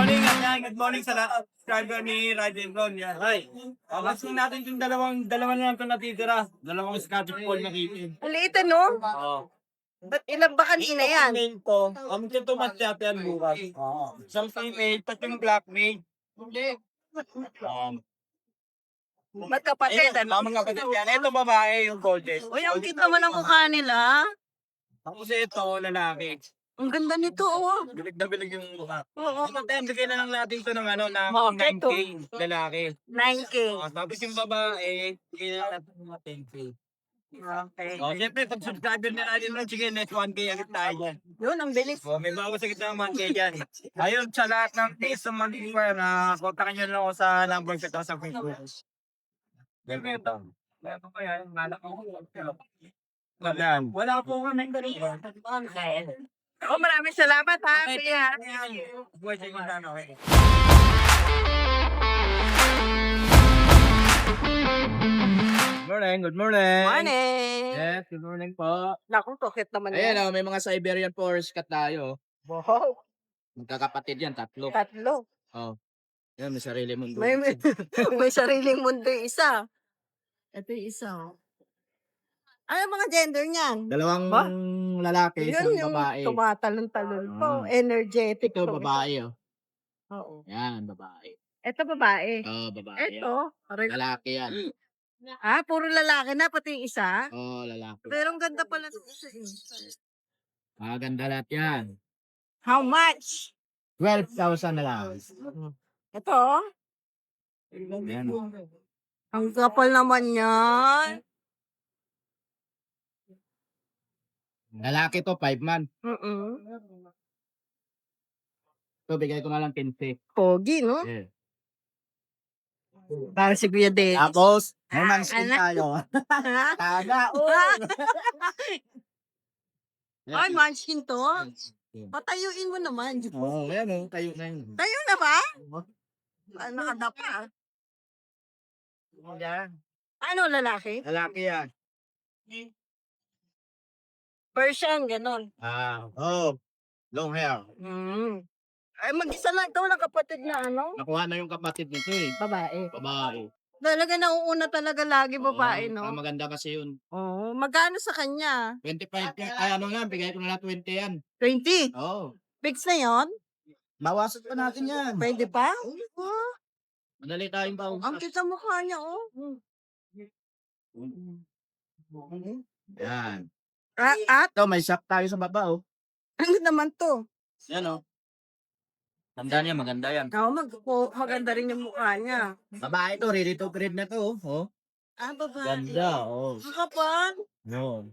Good morning sa lahat. Subscriber ni Ride and Ron. Yan. Hi. Last natin yung dalawa na lang ito natitira. Dalawang Scottish Fold na kitin. Ang liit no? Oo. Ba't ilan ba kanina yan? Female to. Ito matchat yan bukas. Oo. Isang female, tatlong black male. Hindi. Magkapatid, ano? Mga kapatid yan. Ito babae yung golden. Uy, ang cute naman ang mukha nila. Tapos ito, lalaki. Ang ganda nito, oh. Bilig na bilig yung mukha. Oo. Bigyan na lang natin ito ng ng Bakit 9K lalaki. 9K. Tapos yung babae, bigyan na natin ng 10K. Okay. Siyempre, pag subscriber na natin ng sige, next 1K agad tayo dyan. Yun, ang bilis. May bawas sa kita ng 1K dyan. Ayun, sa lahat ng taste ng Mantiware, kontakin nyo lang ako sa number ko sa Facebook. Ganito. Meron ko yan, malak ako. Wala po kami ganito. Oh, maraming salamat, ha? Okay, Kuya. buhay sa inyo na, okay. Good morning. Morning. Yes, good morning po. Naku, tukit naman Ayan yan. may mga Siberian Forest cat tayo. Wow. Magkakapatid yan, tatlo. Tatlo. Oh. Yan, may sarili mundo. May sariling mundo yung isa. Ito yung isa, oh. Ano mga gender niyan? Dalawang Ba? lalaki, Yun isang yung babae. tumatalon-talon po. Energetic. Ito, to. babae, oh. Oo. Yan, babae. Ito babae. Oh, babae. Ito. Lalaki yan. Ah, puro lalaki na, pati yung isa. Oh, lalaki. Pero ang ganda pala ng isa. Maganda lahat yan. How much? 12,000 na lang. Ito. Yan. Ang kapal naman yan. Lalaki to, 5 months. Ito, bigay ko na lang 15. Pogi, no? Yeah. Para si Kuya Dennis. Tapos, may manskin Anak. tayo. Ha? Taga, Ay, munchkin to. Patayuin mo naman. oh, yan oh, tayo na yun. Tayo na ba? Nakadapa. Yan. Ano, lalaki? Lalaki yan. Persian, ganon. Oh, long hair. Ay, mag-isa lang ito. Walang kapatid na ano? Nakuha na yung kapatid nito eh. Babae. Babae. Talaga nauuna talaga lagi babae, no? Maganda kasi yun. Oo. Magkano sa kanya? 25 yan. Ay, ano nga, bigay ko na lang 20 yan. 20? Oo. Fix na yon? Bawasan pa natin yan. Pwede pa? Madali tayong bawas. Ang kita mukha niya, oh. Yan. At, Ito, may shock tayo sa baba oh. ano naman to? Yan oh. Tanda niya, maganda yan. Maganda rin yung mukha niya. Babae to, ready to breed na to oh. Ah, babae. Ganda oh. Ang kapal. No.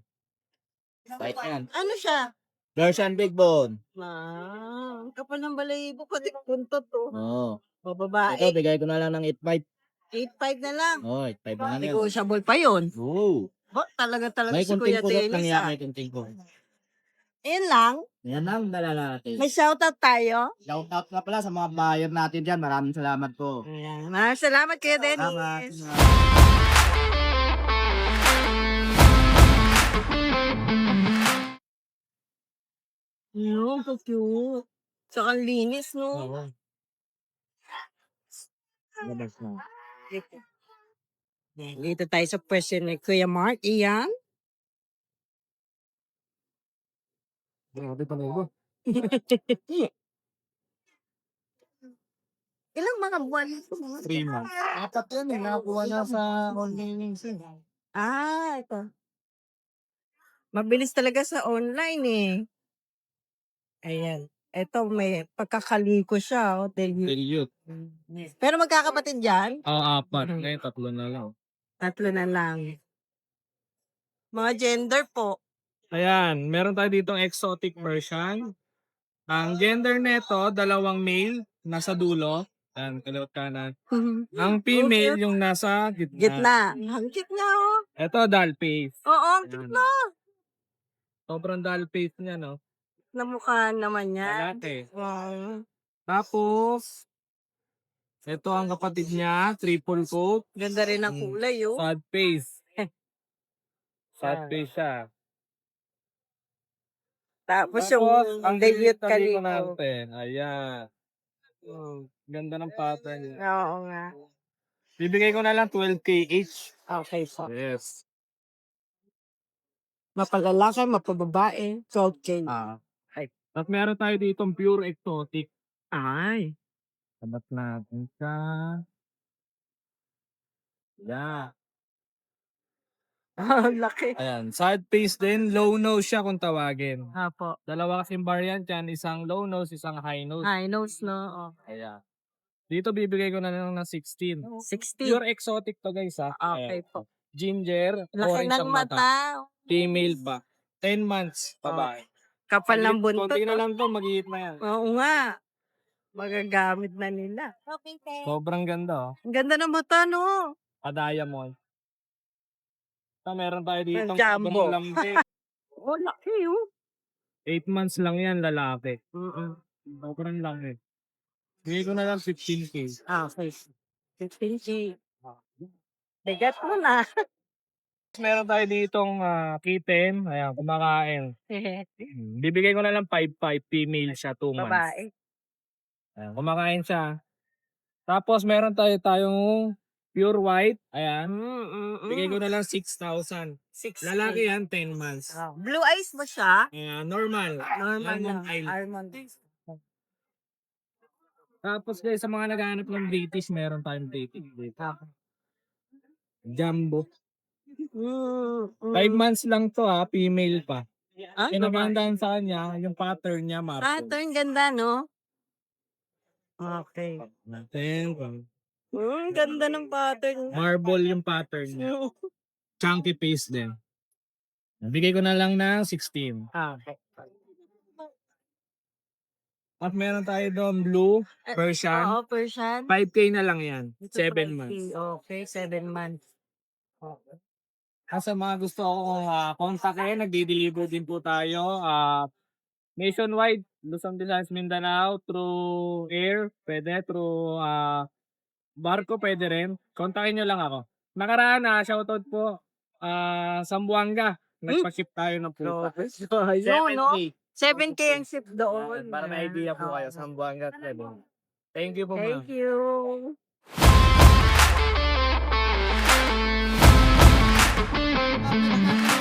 Bait yan. Ano siya? Persian Big Bone. Ang kapal ng balayibo. Pati puntot, to. Oo. O, babae. Ito, bigay ko na lang ng 8.5. 8.5 na lang. Oh, 8.5 na lang yan. Negotiable pa yun. Oo. Talaga May si kunting Kuya kulot lang Dennis, yan, ah. may kunting kulot. Yan lang. Yan ang dala natin. May shoutout tayo. Shout out na pala sa mga buyer natin dyan. Maraming salamat po. Ayan. Maraming salamat, Kuya Salamat. Dennis. Yun, so cute. Saka ang linis, no? Oo. Labas na. Dito tayo sa pwesto ni Kuya Mark. Iyan. Grabe pa na Ilang mga buwan ito? 3 months. Apat yan eh. Nakakuha na sa online eh. Ito. Mabilis talaga sa online eh. Ayan. Ito, may pagkakaliko siya. Oh, Dilute. Pero magkakapatid yan? Apat. Ngayon, 3 na lang. 3 na lang. Mga gender po. Ayan, meron tayo ditong exotic Persian. Ang gender neto, dalawang male, nasa dulo. Ayan, kaliwat kanan. Ang female, yung nasa gitna. Gitna. Ang cute nga oh. Ito, doll face. Oo, ang cute Ayan. na. Sobrang doll face niya, no? Namukha naman niya. Lalaki. Wow. Tapos, ito ang kapatid niya, triple coat, Ganda rin ang kulay oh. sad face. Sad face siya. Tapos yung ang dilute dito kaliko. natin, ayan. Ganda ng pattern niya. Oo nga. Bibigay ko na lang 12K each. Okay po. Yes. Mapalalaki, mapababae, 12K. Ay. At meron tayo ditong pure exotic. Ay. Sabat natin siya. Yeah. Ang laki. Ayan. Side face din. Low nose siya kung tawagin. Apo. Dalawa kasing variant yan. Isang low nose, isang high nose. High nose, no? Oh. Ayan. Dito bibigay ko na lang ng 16. 60. Pure exotic to guys ha. Okay Ayan. po. Ginger. Laki Orange ng ang mata. mata. Female pa. 10 months. Babae. Kapal ng buntot. Konti na lang to. Mag-iit na yan. Oo nga. Magagamit na nila. Sobrang ganda oh. Ang ganda ng mata, no? A-diamond. Meron tayo dito. Jumbo. Lambi. Oh, laki, oh. 8 months lang yan, lalaki. Mm-mm. Sobrang laki. Bigay ko na lang 15K. Okay. 15G. Bigat mo na. Meron tayo ditong kitten. Ayan, kumakain. Bibigay ko na lang 5-5. Female siya, 2 months. Babae. Ayan, kumakain siya. Tapos meron tayong pure white. Ayan. Bigay ko na lang 6,000. 6. Lalaki yan, 10 months. Blue eyes mo siya? Ayan, normal. Normal lang. Almond eye. Almond. Tapos guys, sa mga naghahanap ng British, meron tayong British dito. Jumbo. 5 months lang to ha, female pa. Ah, Pinagandaan sa kanya, yung pattern niya, marble. pattern ganda, no? Okay. Ganda ng pattern. Marble yung pattern niya. Chunky face din. Bigay ko na lang ng 16. Okay. At meron tayo doon blue, Persian. Oo, Persian. 5K na lang yan. Ito 7 5K. months. Okay, 7 months. Sa mga gusto ko kontakin, nagdi-deliver din po tayo. Nationwide, Luzon, Visayas, Mindanao, through air, pwede, through barko, pwede rin. Kontakin nyo lang ako. Nakaraan shoutout po, Zamboanga. Nagpa-ship tayo ng puta. Yun, no? 7K. 7K ang ship doon. Para may idea po kayo, Zamboanga. Thank you po, ma'am. Thank you.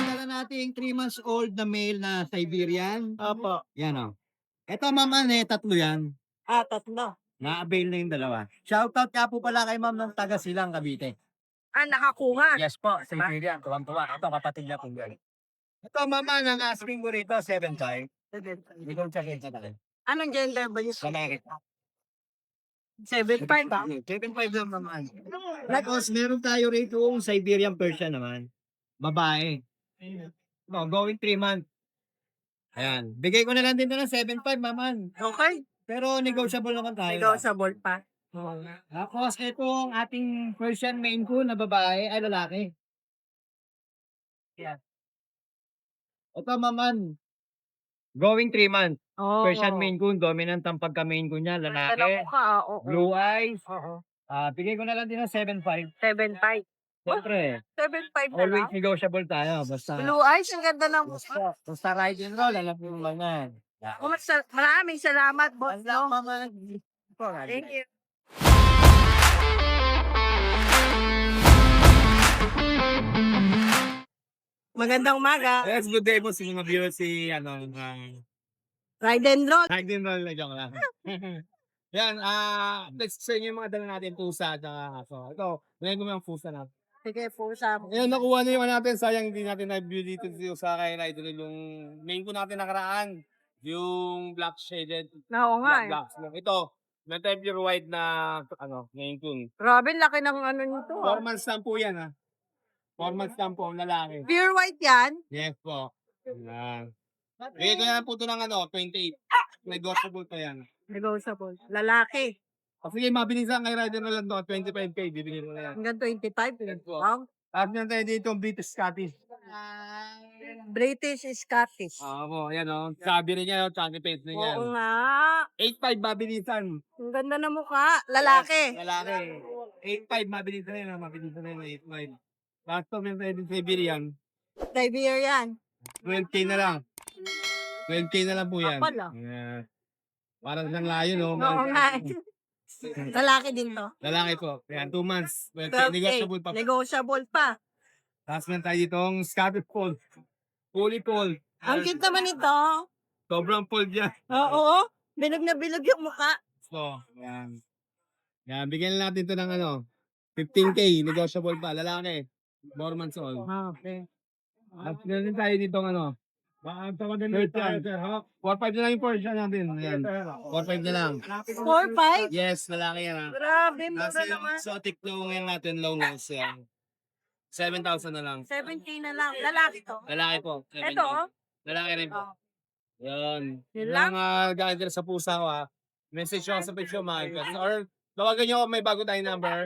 Dala natin 3 months old na male na Siberian. Opo. Yan o. Ito ma'am, tatlo yan. Tatlo. Na-avail na yung dalawa. Shoutout nga po pala kay ma'am ng taga Silang, Cavite. Nakakuha. Yes po, Siberian. Tuwang-tuwa. Ito, kapatid niya kung gano'n. Ito mama, nang asking ko rito, 7 time. Hindi ko check sa tayo. Anong gender ba yun? Lalaki. 7'5". 7.5 lang naman. Tapos meron tayo rito yung Siberian Persian naman. Babae. No, going 3 months. Ayan. Bigay ko na lang din ng 7.5 maman. Okay. Pero negotiable naman tayo. Negotiable pa. Tapos itong ating Persian Maine Coon na babae ay lalaki. Yan. Ito maman. Going 3 months. Oh, Persian Maine Coon. Dominant ang pagka-Maine Coon niya. Lalaki. Oo. Blue eyes. Oo. Bigay ko na lang din ng 7.5. 7'5". Siyempre. 7'5 na Always lang. negotiable tayo. Basta. Blue eyes, ang ganda ng Basta ride and roll. Alam mo lang yan. Maraming salamat, boss. Wala, No? mama. Thank you. Magandang umaga. Yes, good day po sa mga viewers Ride and roll. Tag din roll na joke lang. Yan, let's sa inyo yung mga dala natin pusa at aso. Ito, nilagay ko yung pusa natin. Sige, pusa mo. Ayan, nakuha na yung natin. Sayang hindi natin na-view dito sa kay Idol yung main ko natin nakaraan. Yung black shaded. Oo nga. Black. Ito, na-type your white na main ko. Grabe, laki ng ano nito. 4 months lang po yan 4 months lang po ang lalaki. Pure white yan. Yes po. Yan. Bigay ko na po ito ng 28. Negotiable pa yan. Negotiable. Lalaki. Sige, mabilisan kay Rider na lang doon. 25K, bibigyan ko na yan. Hanggang 25. Yes po. Wow. Tapos yan tayo dito, British Scottish. British Scottish. Oo, yan o. Sabi rin yan, chunky face na yan. Oo nga. 8.5 mabilisan. Ang ganda ng mukha. Lalaki. Lalaki. 8.5 mabilisan na yan. Mabilisan na yan, 8.5. Last time yung tayo din Siberian. Siberian. 12K na lang. 12K na lang po yan. Kapal, Yeah. Parang lang layo, no? Oo nga. Lalaki din to. Lalaki po. Ayan, 2 months. Well, 12K. negotiable pa. Negotiable pa. Tapos meron tayo ditong Scottish Fold. Fully fold. Ang cute naman ito. Sobrang fold yan. Oo. Bilog na bilog yung mukha. So, ayan. Yan, bigyan natin ito ng 15K. Negotiable pa. Lalaki. 4 months old. Okay. At meron tayo ditong third yan. 4-5 na lang yung Porsche natin. Ayan. 4-5 na lang. 4-5? Yes, lalaki yan ha. Grabe, Tapos mura yung naman. exotic low ngayon natin, low nose yan. 7,000 na lang. 17 na lang. Lalaki to. Lalaki po. Ito, oh. Lalaki rin po. Oh. Yan. Yun Yung lang? mga gagawin sa pusa ko ha. Message ko sa page ko mga or tawagan nyo ako, may bago tayong number.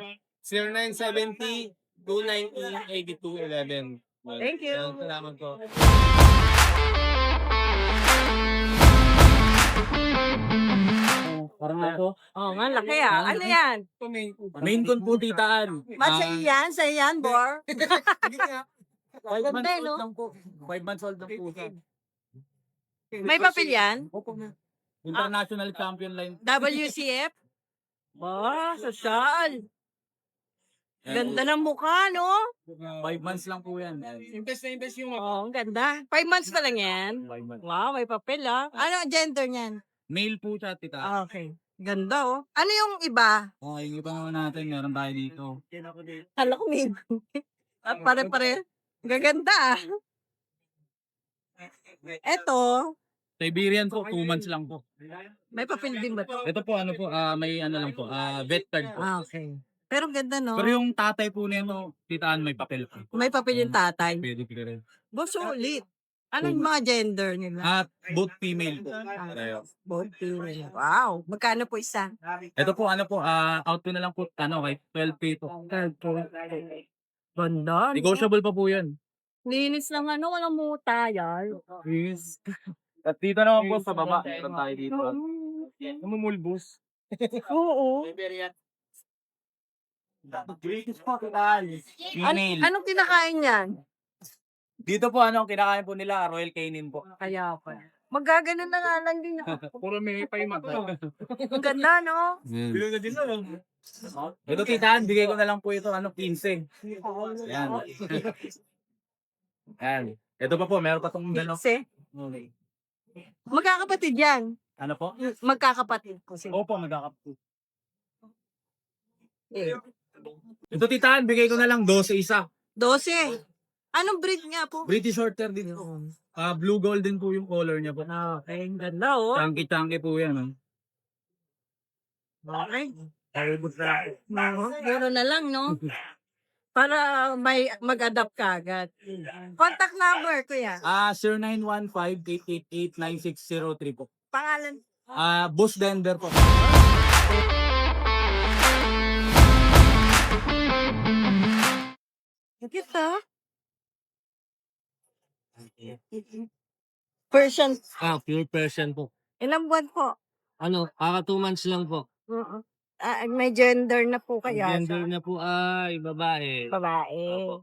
0970-290-8211. Thank you. Yan, salamat po. Parang ako. Oo nga, laki ah. Ano yan? Main con po, titaan. Ba't sa iyan? Sa iyan, Bor? 5 months Ganda, old no? lang po. 5 months old lang po siya. May papel yan? Opo na. International champion line. WCF? Ba, social. Ganda ng mukha, no? 5 months lang po yan. Invest na invest yung Oo, ang ganda. 5 months pa lang yan. 5 months. Wow, may papel ah. Ano ang gender niyan? Male po siya, tita. Okay. Ganda oh. Ano yung iba? Yung iba naman natin, meron tayo dito. Kala ko may pare-pare. Gaganda ah. Eto, Siberian po, 2 months lang po. may papel din ba to? Ito po, may lang po, vet card po. Okay. Pero ang ganda no? Pero yung tatay po nito, titaan may papel po. May papel yung tatay. Pwede rin. Boss, ulit. Anong mga gender nila? At both female po. Tayo. Both female. Wow. Magkano po isa? Ito po, out ko na lang po, kay 12K po. Ganda. no? Negotiable pa po yan. Linis lang ano, walang muta yan. Yes. At dito naman po sa baba, meron tayo dito. Namumulbos. Oo. British po, female. Anong kinakain yan? Dito po, kinakain po nila, Royal Canin po. Kaya pa. Magaganon na nga lang din ako. Puro may paimat. Ang ganda, no? Bilo na din lang. Ito titaan, bigay ko na lang po ito, 15. Yan. Yan. Ito pa po, meron pa itong dalaw. Kasi, magkakapatid yan. Ano po? Magkakapatid po sila. Opo, magkakapit. Eh. Ito titaan, bigay ko na lang 12 isa. 12. Anong breed nga po? British Shorter din. Blue golden po yung color niya po. Okay, ang ganda, oh. Chunky po yan. Okay. Puro na lang, no? Para may mag-adapt ka agad. Contact number, kuya. 0915-888-9603 po. Pangalan. Boss Denver po. Kita. Persian. pure Persian po. Ilang buwan po? Kaka 2 months lang po. May gender na po kaya. Gender na po ay babae. Babae.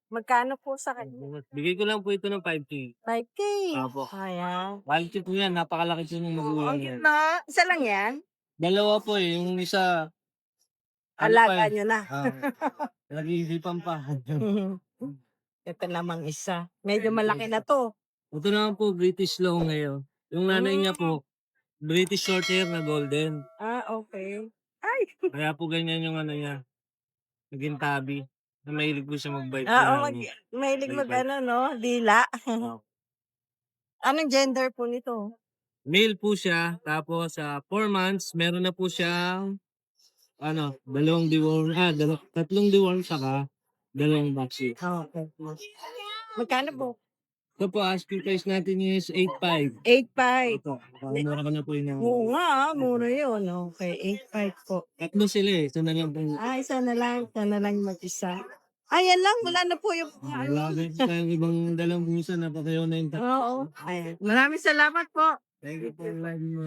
Magkano po sa kanya? Bigay ko lang po ito ng 5K. 5K. Opo. Ayan. Quality po yan, napakalaki po ng magulang yan. Na, isa lang yan? Dalawa po yung isa. Alaga nyo na. Nag-iisipan pa. Ito namang isa. Medyo malaki na to. Ito naman po, British Long ngayon. Yung nanay niya po, British Shorthair na golden. Okay. Ay! Kaya po ganyan yung niya. Naging tabi. Na mahilig po siya mag-bite. Mahilig mag no? Dila. Anong gender po nito? Male po siya. Tapos 4 months, meron na po siyang 2 deworm. 3 deworm saka 2 vaccine. Okay. Magkano po? Ito po, asking price natin is 8.5. 8.5. Ito, mura ka na po yun. Oo nga, mura yun. Okay, 8.5 po. Tatlo sila eh. Ito na lang po. Isa na lang mag-isa. Ayan lang, wala na po yung... Wala tayong ibang dalang busa na patayo na yung Oo. Ayan. Maraming salamat po. Thank you for liking mo.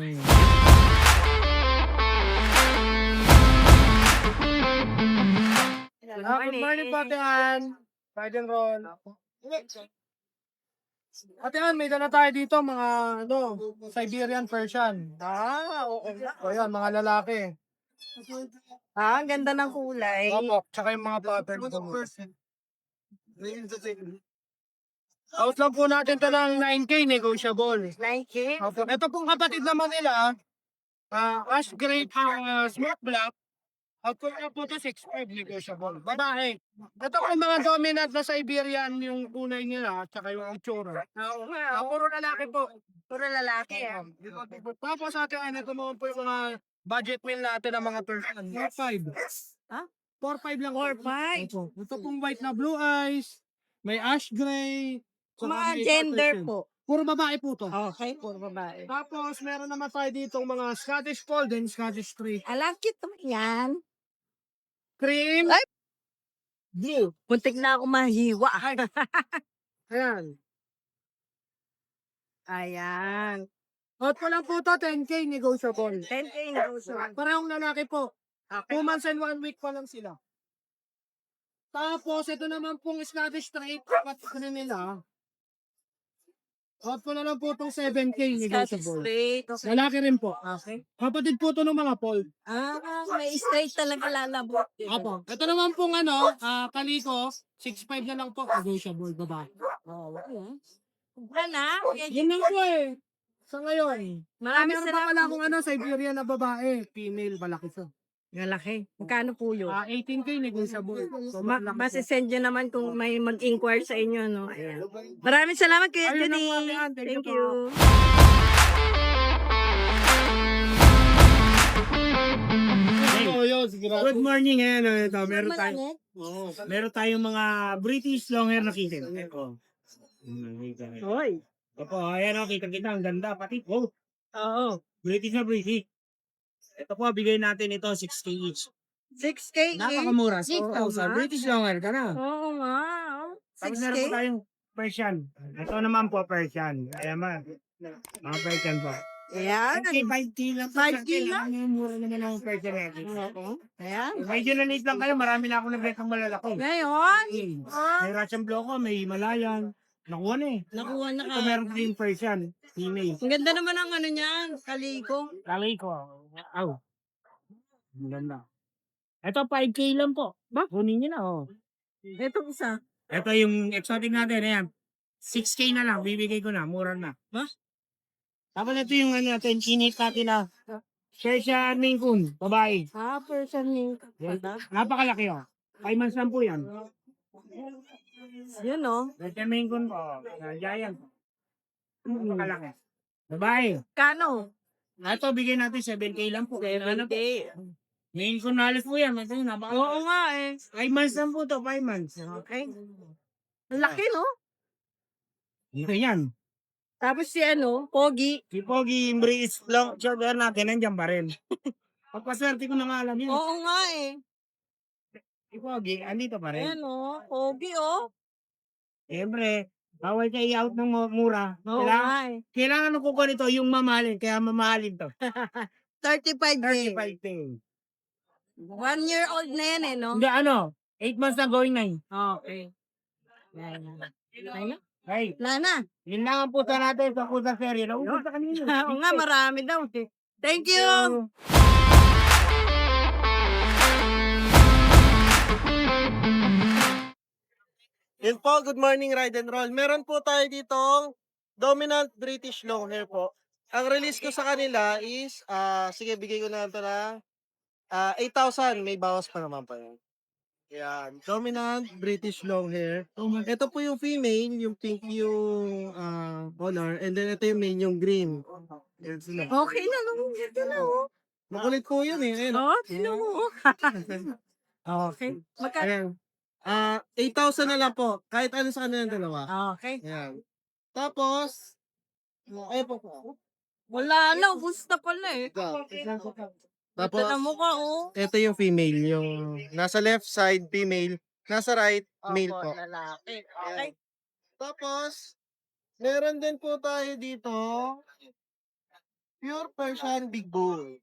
Good morning po, Tian. Pwede roll. At yan, may dala tayo dito mga Siberian Persian. Oo nga. O yan, mga lalaki. Ang ganda ng kulay. Opo, tsaka yung mga pattern. Out lang po natin to ng 9K negotiable. 9K? Opo. Ito pong kapatid naman nila, ash gray smart black. Out ko lang po to 6'5 negotiable. Babae. Ito po mga dominant na Siberian yung kulay nila at saka yung itsura. Oo nga. Puro lalaki po. Puro lalaki. Tapos sa atin, ito naman po yung mga budget meal natin ng mga person. 4-5. Ha? 4-5 lang. 4-5. Opo. Ito pong white na blue eyes. May ash gray. saka Mga may gender Persian. po. Puro babae po to. Okay, puro babae. Tapos meron naman tayo dito mga Scottish Fold and Scottish Tree. Alam, cute naman yan. Cream. Ay! Blue. Muntik na ako mahiwa. Ayan. Ayan. Hot ko lang po to, 10K negotiable. 10K negotiable. Parehong lalaki po. Okay. 2 months and 1 week pa lang sila. Tapos, ito naman pong Scottish Straight. Kapat ko na nila. Hot ko na lang po itong 7K Scottish negotiable. straight. Okay. Lalaki rin po. Okay. Kapatid po ito ng mga Paul. May straight talaga lalabot. Apo. Ito naman pong kaliko. 6'5 na lang po. Negotiable, babae. Oh, okay. Wala. Yun lang po eh. Sa ngayon. Maraming Meron pa pala salamat. akong Siberian na babae. Female, malaki siya. Malaki. Magkano po yun? 18K negotiable. So, malaki po. Masisend nyo naman kung may mag-inquire sa inyo, no? Ayan. Maraming salamat, Kuya Ayun Jenny. lang po, Ate Ann. Thank you Thank po. you. Good morning, ayan. Ito, Malamit. meron tayong mga British long hair na kitten. Ito. Hoy. Opo, ayan o, kita-kita. Ang ganda, pati. Oh, Oo. British na British. Ito po, bigay natin ito, 6K each. 6K. Napakamura, Oo 6,000. nga. British long hair ka na. Oo nga. Tapos meron 6K? po tayong Persian. Ito naman po, Persian. Ayan man. Mga Persian po. Ayan. Okay, 5K lang po. 5K lang? Mura naman ang Persian natin. Oo. Ayan. Medyo na-late lang kayo, marami na ako nabrekang malalaki. Ngayon, May Russian Blanco, may Himalayan. Nakuha na eh. nakuha na Ito ka. meron din Persian. Female. Ang ganda naman ang ano niyan, kaliko. Lalay ko. Aw. Ang ganda. Ito 5K lang po. Ba? Kunin nyo na oh. Ito isa. Ito yung exotic natin. Ayan. 6K na lang. Bibigay ko na. Mura na. Ba? Tapos ito yung natin. Kinit natin na. Persian Maine Coon. Babae. Person mink. Napakalaki oh. 5 months lang po yan. Yun oh. Persian Maine Coon po. Giant. Napakalaki. Babae. Kano? Ito bigay natin 7K lang po. 7K. Maine Coon halos po yan. Ito napakalaki. Oo nga eh. 5 months lang po to. 5 months. Okay. Ang laki no? Ito yan. Tapos si ano, Pogi. Si Pogi, Imbris, long short hair natin, nandiyan pa rin. Pagpaswerte ko na nga alam yun. Oo nga eh. Si Pogi, andito pa rin. Ayan oh. Pogi oh. Siyempre, bawal ka i-out ng mura. Oo Kailangan, nga eh. kailangan ng kuko nito, yung mamahalin, kaya mamahalin to. 35K. 35K. 1 year old na yan eh no? Hindi, 8 months na going 9. Okay. Ayan. Ayan. Hey, Wala na. yun lang ang pusa natin sa pusa serye. Naubos na kanina. Oo nga, marami daw eh. Thank you. Yun po, good morning ride and roll. Meron po tayo ditong dominant British long hair po. Ang release ko sa kanila is, sige, bigay ko na ito na 8,000. May bawas pa naman pa yun. Yan. Dominant British long hair. Ito po yung female, yung pink yung color. And then ito yung male, yung green. Yan sila. Okay na no. Ito na oh. Makulit po yun eh. Ayun, Oh, sino mo? okay. Magkano? Ayan. 8,000 na lang po. Kahit ano sa kanila dalawa. Okay. Ayan. Tapos, ayun po. Wala na, gusto pala eh. Tapos, Ito na mukha oh. ito yung female. Yung nasa left side, female. Nasa right, male po. Lalaki. Okay. Tapos, meron din po tayo dito, pure Persian Big Bull.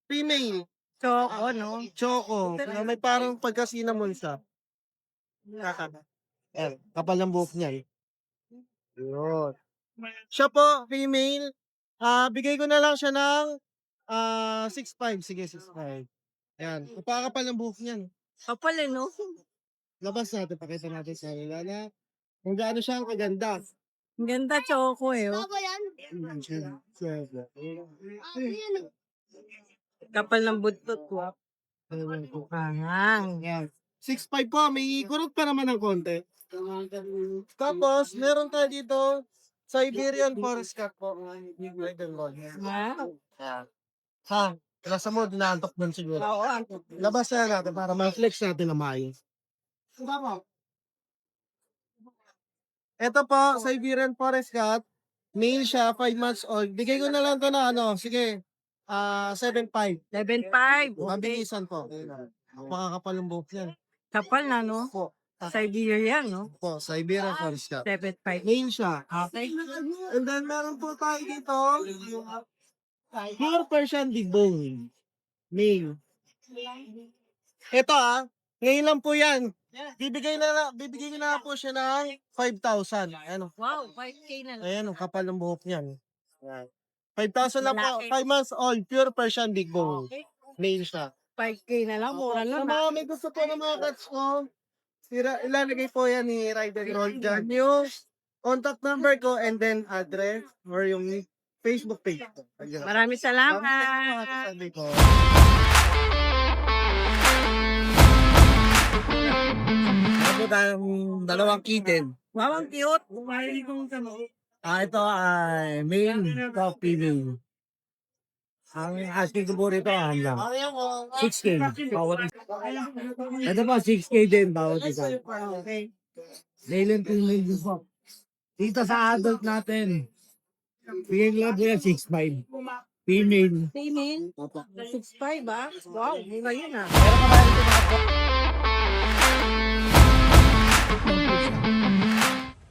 Female. Choco, no? Choco. Na may parang pagka-cinnamon siya. Ayan, kapal ng buhok niya eh. Yun. Siya po, female. Bigay ko na lang siya ng 6'5". Sige, 6'5". Ayan. Napakapal ng buhok niyan. Kapal eh, no? Labas natin, pakita natin sa kanila na kung gaano siya ang kaganda. Ang ganda, choco eh. Oh. Kapal ng buntot ko. Ahang. Yan. 6'5" po, may kurot pa naman ng konti. Tapos, meron tayo dito, Siberian Forest Cat po. Wow. Ha, nasa mo, dinaantok nun siguro. Oo, Labas na natin para ma-flex natin na maayos. Ito po, Siberian Forest Cat. Male siya, 5 months old. Bigay ko na lang to na sige, 7'5". 7.5. Okay. Mabilisan po. Makakapal ng buhok yan. Kapal na, no? Po, Siberian, no? po, Siberian Forest Cat. 7.5. Male siya. Okay. And then meron po tayo dito, pure Persian Big Bone. Male. Ito ngayon lang po yan. Bibigay ko na po siya ng 5,000. Ayan o. Wow, 5K na lang. Ayan o, kapal ng buhok niyan. Ayan. 5,000 lang po. Malaki. 5 months old, pure Persian Big Bone. Okay. Male siya. 5K na lang, mura Sa lang. mga may gusto po ng mga cats ko, ilalagay po yan ni Ryder Roll dyan. Yung contact number ko and then address or yung Facebook page ko. Ayun. Maraming Salamat. salamat. Sabi ko. Ano tayong dalawang kitten? Wow, ang cute. Ito ay male, ito female. Ang asking ko po rito hanggang 6K. Bawat isa. Ito po 6K din bawat isa. Male and female din po. Dito sa adult natin, bigyan lang po yan 6'5". Female. Female. 6.5 ah. Wow, mura yun ah.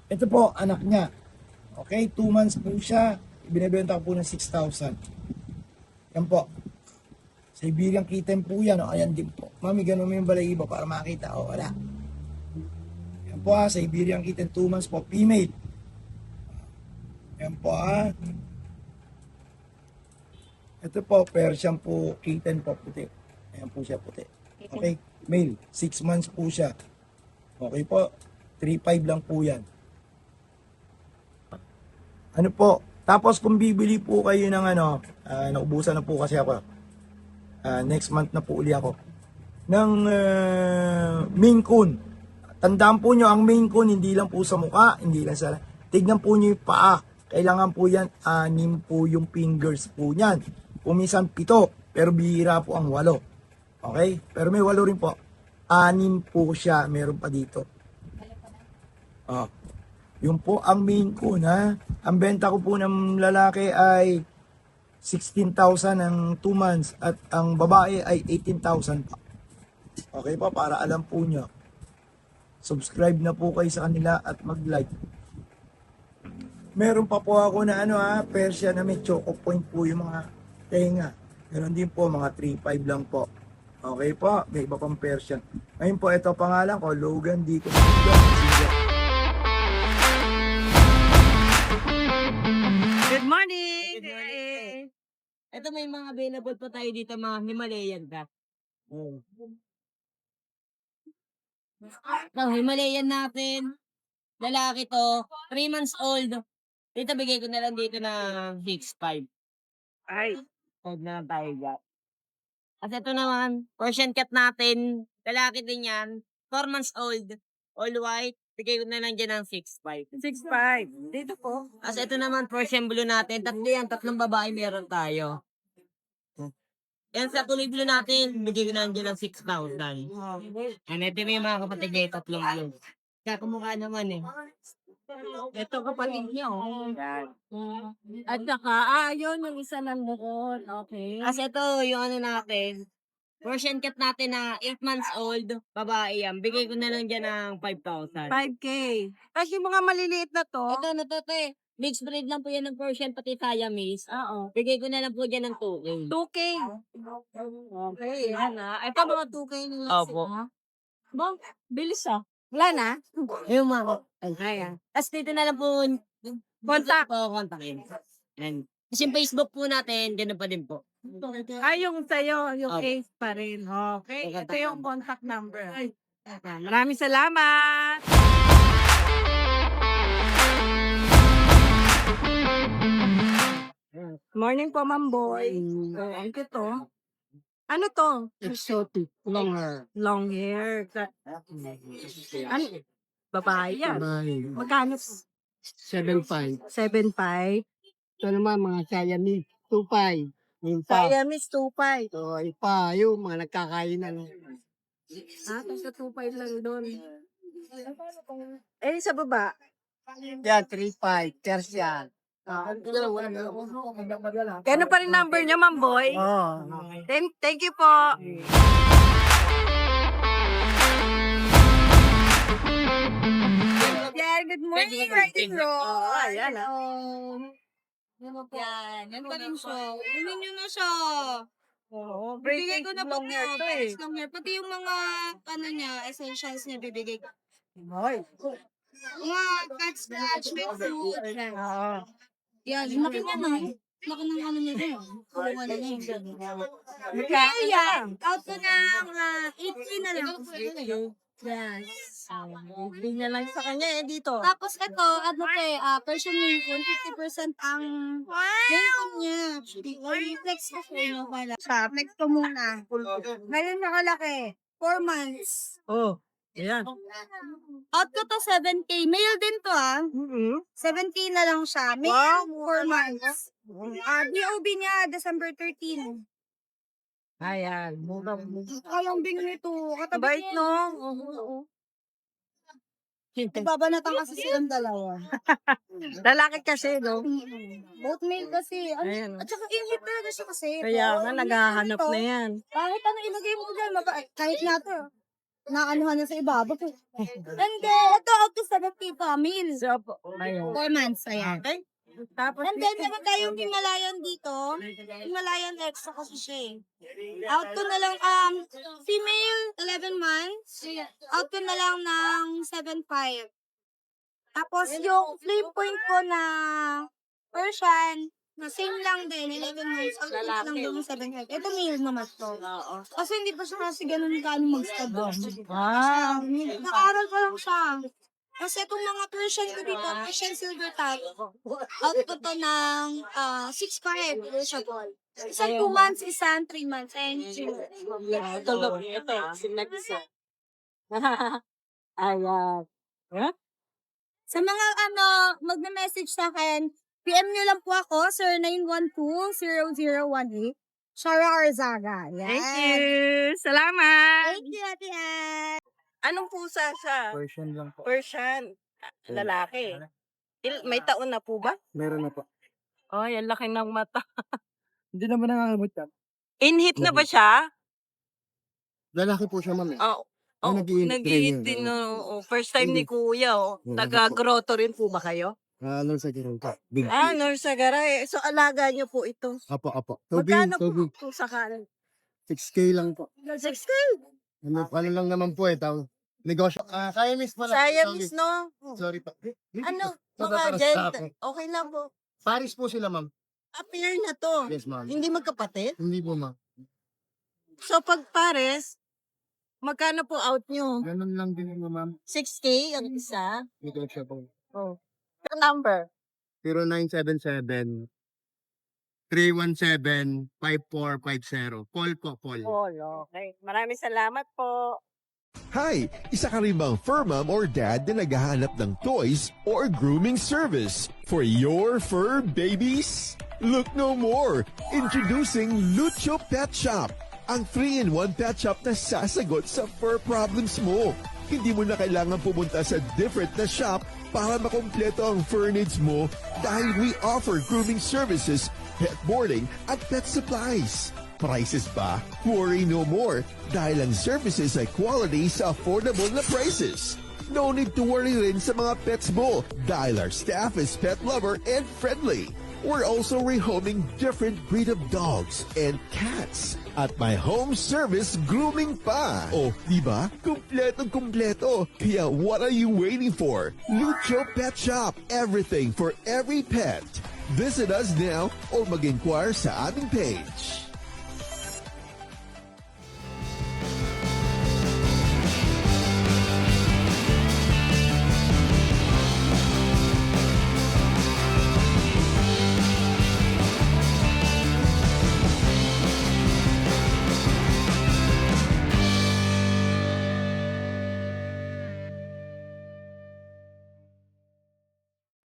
Ito po, anak niya. Okay, 2 months po siya. Binibenta ko po ng 6,000. Yan po. Siberian kitten po yan. O, ayan din po. Mami, ganun mo yung balahibo para makita. O, wala. Yan po Siberian kitten, 2 months po. Female. Yan po Ito po, Persian po, kitten po, puti. Ayan po siya, puti. Okay, male. 6 months po siya. Okay po, 3,500 lang po yan. Ano po, tapos kung bibili po kayo ng naubusan na po kasi ako. Next month na po uli ako. Ng Maine Coon. Tandaan po nyo, ang Maine Coon, hindi lang po sa mukha, hindi lang sa... Tignan po nyo yung paa. Kailangan po yan, 6 po yung fingers po niyan. Kumisan 7, pero bihira po ang 8. Okay? Pero may 8 rin po. 6 po siya, meron pa dito. Yung po ang Maine Coon Ang benta ko po ng lalaki ay 16,000 ang 2 months at ang babae ay 18,000 pa. Okay pa, para alam po nyo. Subscribe na po kayo sa kanila at mag-like. Meron pa po ako na Persian na may choco point po yung mga tenga. Meron din po mga 3,500 lang po. Okay po, may iba pang Persian. Ngayon po, ito pangalan ko, Logan D. Good morning! Ito may mga available pa tayo dito, mga Himalayan cat. Ito, Himalayan natin. Lalaki to, 3 months old. Dito bigay ko na lang dito ng 6.5. Ay. Huwag na lang tayo dyan. At ito naman, Persian cat natin. Lalaki din yan. 4 months old. All white. Bigay ko na lang dyan ng 6.5. 6.5. Dito po. As ito naman, Persian blue natin. Tatlo yan. 3 babae meron tayo. Yan sa tuloy blue natin. Bigay ko na lang dyan ng 6,000. And ito yung mga kapatid niya. 3 blue. Kakamukha naman eh. Ito kapatid niya At saka, yun yung isa ng bukod. Okay. As ito, yung natin. Persian cat natin na 8 months old, babae yan. Bigay ko na lang dyan ng 5,000. 5K. Tapos yung mga maliliit na to? Ito, te. Mixed breed lang po yan ng Persian, pati Siamese. Oo. Bigay ko na lang po dyan ng 2K. 2K? Okay, yan Ito mga 2K na lang Opo. Bang, bilis Wala na? Yung mga. Ayan. Tapos dito na lang po, Contact po, kontakin. And, kasi yung Facebook po natin, gano'n pa din po. Yung sa'yo, yung Opo. case pa rin. Okay, Yung ito contact yung number. contact number. Ayan, maraming salamat! Morning po, Ma'am Boy. Ang kito. Ano to? Exotic. Longer. Long hair. Ano? Babae yan. Magkano? 7.5. 7.5. Ito naman mga Siamese. 2.5. Yung pa. Siamese 2.5. So, ipa, yung mga nagkakainan. Basta 2.5 lang doon. Eh, sa baba? Yan, 3.5. Persian. Kano pa rin number niya, Ma'am Boy? Oh. Thank you po. Yeah, good morning, right and roll. Ayan, Yan pa rin siya. Unin nyo na siya. Oo, Bibigay ko na po long hair to eh. long hair. Pati yung mga, niya, essentials niya, bibigay ko. Hoy. Mga cat scratch, pet food. Oo. Yan, laki niya na. Laki ng ano niya din. Kulungan na niya. Kaya. Out ko ng 18 na lang. Yes. Hindi na lang sa kanya eh, dito. Tapos ito, Persian Maine 50% ang Maine niya. Flex ko sa inyo pala. Flex ko muna. Ngayon nakalaki. 4 months. Oh. Ayan. Out ko to 7K. Male din to Mm-hmm. 7K na lang siya. Male 4 months. DOB niya, December 13. Ayan. Kalambing nito. Katabi Bait, niya. no? Ibabanatan kasi silang dalawa. Lalaki kasi, no? Both male kasi. Ayan. At saka inhit talaga siya kasi. Kaya nga, naghahanap na yan. Kahit ano ilagay mo dyan, kahit na to. Naanuhan na sa ibaba po. And then, ito out to 70 pa, male. So, ayan. 4 months, ayan. Okay. Tapos, And then, meron tayong Himalayan dito. Himalayan extra kasi siya eh. Out ko na lang, female, 11 months. Out ko na lang ng 7.5. Tapos, yung flame point ko na Persian, na same lang din, 11 months. Out ko lang doon ng 7.5. Ito male naman to. Kasi hindi pa siya kasi ganun kaano mag-stud. wow. Naka-aral pa lang siya. Kasi itong mga Persian ko dito, Persian silver tag, out ko to ng 6.5 negotiable. Isang 2 months, isang 3 months. And 3 months. Ito, sinag-isa. Ayan. Sa mga magna-message sa akin, PM nyo lang po ako, sir 912-0018. Shara Arzaga. Yan. Thank you. Salamat. Thank you, Ate Ann. Anong pusa siya? Version lang po. Persian. Lalaki. May taon na po ba? Meron na po. Ay, ang laki ng mata. Hindi naman nangangamot yan. In-hit na ba siya? Lalaki po siya, ma'am. Oo. Ay, nag-i-hit nag-i-hit din din. yun. Oo. First time ni Kuya. Mm, Taga-grotto rin po ba kayo? Ano sa ganun ka? Big. Nurse Agaray. So, alaga niyo po ito. Apo. Magkano Toby. po sa kanan? 6K lang po. 6K. Ano lang naman po eh. Negosyo. Siamese pala. Siamese, no? Sorry pa. Ano? Ito, Mga pero gent. stop. Okay lang po. Paris po sila, ma'am. Appear na to. Yes, ma'am. Hindi magkapatid? Hindi po, ma'am. So, pag pares, magkano po out nyo? Ganun lang din mo, ma'am. 6K ang isa? Negosyo po. Oh. Yung number? 0977 317-5450. Paul po, Paul. Okay. Maraming salamat po. Hi! Isa ka rin bang fur mom or dad na naghahanap ng toys or grooming service for your fur babies? Look no more! Introducing Lucho Pet Shop, ang 3-in-1 pet shop na sasagot sa fur problems mo. Hindi mo na kailangan pumunta sa different na shop para makompleto ang fur needs mo dahil we offer grooming services, pet boarding at pet supplies. Prices ba? Worry no more dahil ang services ay quality sa affordable na prices. No need to worry rin sa mga pets mo dahil our staff is pet lover and friendly. We're also rehoming different breed of dogs and cats at my home service grooming pa. Oh, di ba? Kumpleto. Kaya what are you waiting for? Lucho Pet Shop. Everything for every pet. Visit us now or mag-inquire sa aming page.